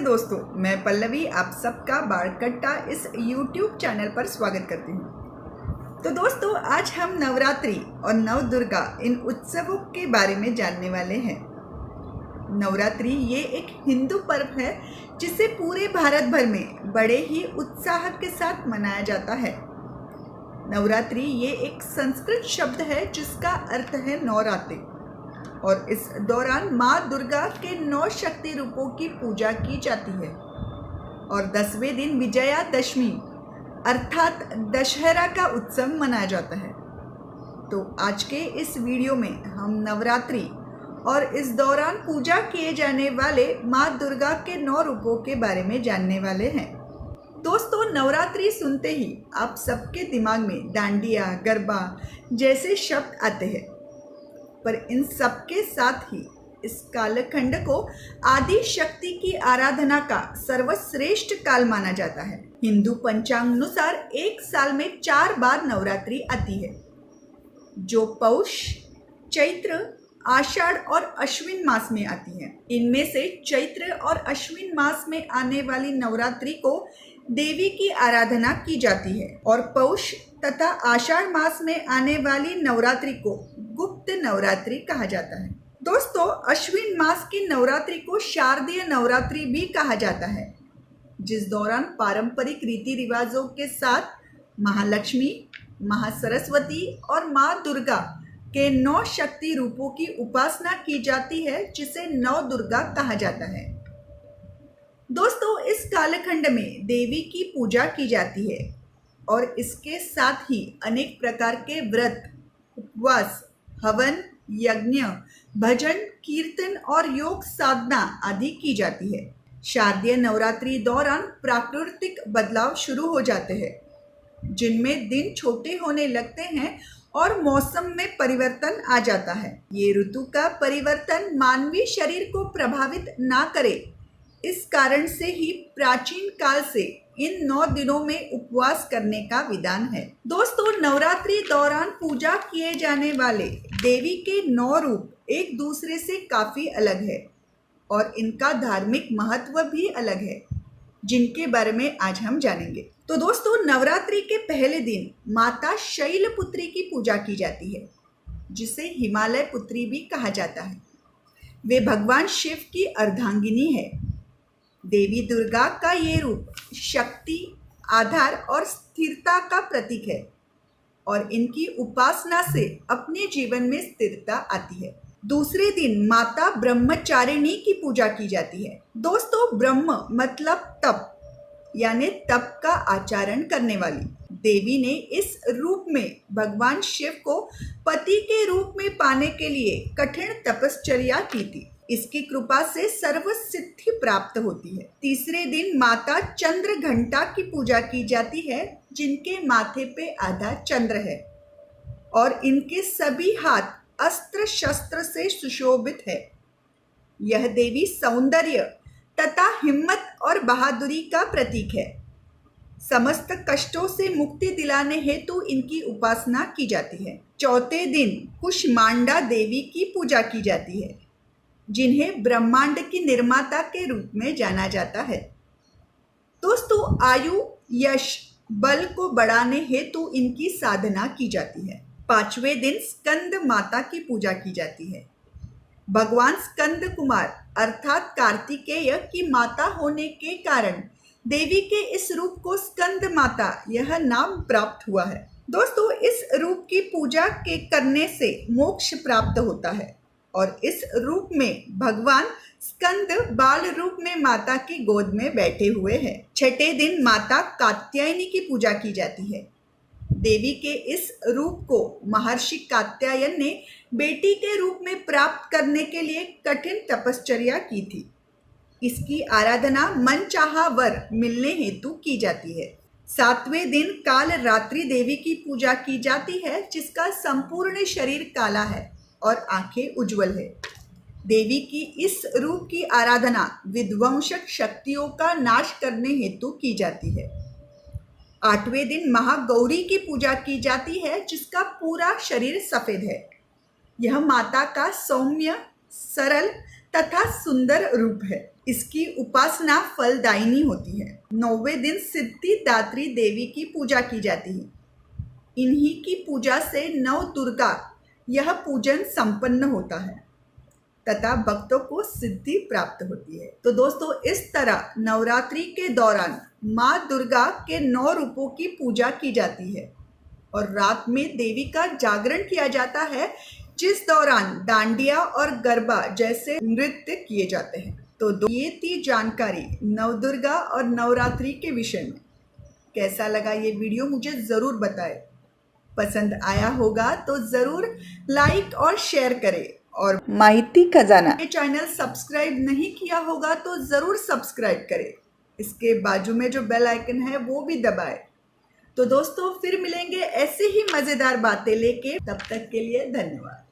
दोस्तों, मैं पल्लवी आप सबका बाड़कट्टा इस YouTube चैनल पर स्वागत करती हूँ। तो दोस्तों, आज हम नवरात्रि और नवदुर्गा इन उत्सवों के बारे में जानने वाले हैं। नवरात्रि ये एक हिंदू पर्व है जिसे पूरे भारत भर में बड़े ही उत्साह के साथ मनाया जाता है। नवरात्रि ये एक संस्कृत शब्द है जिसका अर्थ है नवरात्रि और इस दौरान माँ दुर्गा के 9 शक्ति रूपों की पूजा की जाती है और 10वें दिन विजयादशमी अर्थात दशहरा का उत्सव मनाया जाता है। तो आज के इस वीडियो में हम नवरात्रि और इस दौरान पूजा किए जाने वाले माँ दुर्गा के 9 रूपों के बारे में जानने वाले हैं। दोस्तों, नवरात्रि सुनते ही आप सबके दिमाग में डांडिया, गरबा जैसे शब्द आते हैं, पर इन सबके साथ ही इस कालखंड को आदि शक्ति की आराधना का सर्वश्रेष्ठ काल माना जाता है। हिंदू पंचांग अनुसार एक साल में 4 बार नवरात्रि आती है, जो पौष, चैत्र, आषाढ़ और अश्विन मास में आती है। इनमें से चैत्र और अश्विन मास में आने वाली नवरात्रि को देवी की आराधना की जाती है और पौष तथा आषाढ़ मास में आने वाली नवरात्रि को गुप्त नवरात्रि कहा जाता है। दोस्तों, अश्विन मास की नवरात्रि को शारदीय नवरात्रि भी कहा जाता है, जिस दौरान पारंपरिक रीति रिवाजों के साथ महालक्ष्मी, महासरस्वती और माँ दुर्गा के 9 शक्ति रूपों की उपासना की जाती है, जिसे नव दुर्गा कहा जाता है। दोस्तों, इस कालखंड में देवी की पूजा की जाती है और इसके साथ ही अनेक प्रकार के व्रत, उपवास, हवन, यज्ञ, भजन, कीर्तन और योग साधना आदि की जाती है। शारदीय नवरात्रि दौरान प्राकृतिक बदलाव शुरू हो जाते हैं, जिनमें दिन छोटे होने लगते हैं और मौसम में परिवर्तन आ जाता है। ये ऋतु का परिवर्तन मानवीय शरीर को प्रभावित ना करे, इस कारण से ही प्राचीन काल से इन 9 दिनों में उपवास करने का विधान है। दोस्तों, नवरात्रि दौरान पूजा किए जाने वाले देवी के 9 रूप एक दूसरे से काफी अलग है और इनका धार्मिक महत्व भी अलग है, जिनके बारे में आज हम जानेंगे। तो दोस्तों, नवरात्रि के पहले दिन माता शैलपुत्री की पूजा की जाती है, जिसे हिमालय पुत्री भी कहा जाता है। वे भगवान शिव की अर्धांगिनी है। देवी दुर्गा का ये रूप शक्ति, आधार और स्थिरता का प्रतीक है और इनकी उपासना से अपने जीवन में स्थिरता आती है। दूसरे दिन माता ब्रह्मचारिणी की पूजा की जाती है। दोस्तों, ब्रह्म मतलब तप, यानी तप का आचरण करने वाली। देवी ने इस रूप में भगवान शिव को पति के रूप में पाने के लिए कठिन तपश्चर्या की थी। इसकी कृपा से सर्व सिद्धि प्राप्त होती है। तीसरे दिन माता चंद्र घंटा की पूजा की जाती है, जिनके माथे पे आधा चंद्र है और इनके सभी हाथ अस्त्र शस्त्र से सुशोभित है। यह देवी सौंदर्य तथा हिम्मत और बहादुरी का प्रतीक है। समस्त कष्टों से मुक्ति दिलाने हेतु इनकी उपासना की जाती है। चौथे दिन कुष्मांडा देवी की पूजा की जाती है, जिन्हें ब्रह्मांड की निर्माता के रूप में जाना जाता है। दोस्तों, आयु, यश, बल को बढ़ाने हेतु इनकी साधना की जाती है। 5वें दिन स्कंद माता की पूजा की जाती है। भगवान स्कंद कुमार अर्थात कार्तिकेय की माता होने के कारण देवी के इस रूप को स्कंद माता यह नाम प्राप्त हुआ है। दोस्तों, इस रूप की पूजा के करने से मोक्ष प्राप्त होता है और इस रूप में भगवान स्कंद बाल रूप में माता की गोद में बैठे हुए हैं। 6ठे दिन माता कात्यायनी की पूजा की जाती है। देवी के इस रूप को महर्षि कात्यायन ने बेटी के रूप में प्राप्त करने के लिए कठिन तपश्चर्या की थी। इसकी आराधना मनचाहा वर मिलने हेतु की जाती है। 7वें दिन काल रात्रि देवी की पूजा की जाती है, जिसका संपूर्ण शरीर काला है और आंखें उज्जवल है। देवी की इस रूप की आराधना विध्वंसक शक्तियों का नाश करने हेतु की जाती है। 8वें दिन महागौरी की पूजा की जाती है, जिसका पूरा शरीर सफेद है। यह माता का सौम्य, सरल तथा सुंदर रूप है। इसकी उपासना फलदायिनी होती है। 9वें दिन सिद्धिदात्री देवी की पूजा की जाती है। इन्हीं की पूजा से नव दुर्गा यह पूजन संपन्न होता है तथा भक्तों को सिद्धि प्राप्त होती है। तो दोस्तों, इस तरह नवरात्रि के दौरान माँ दुर्गा के 9 रूपों की पूजा की जाती है और रात में देवी का जागरण किया जाता है, जिस दौरान डांडिया और गरबा जैसे नृत्य किए जाते हैं। तो ये थी जानकारी नवदुर्गा और नवरात्रि के विषय में। कैसा लगा ये वीडियो मुझे ज़रूर बताएं। पसंद आया होगा तो ज़रूर लाइक और शेयर करें और माहिती खजाना ये चैनल सब्सक्राइब नहीं किया होगा तो ज़रूर सब्सक्राइब करें। इसके बाजू में जो बेल आइकन है वो भी दबाएं। तो दोस्तों, फिर मिलेंगे ऐसे ही मज़ेदार बातें लेके। तब तक के लिए धन्यवाद।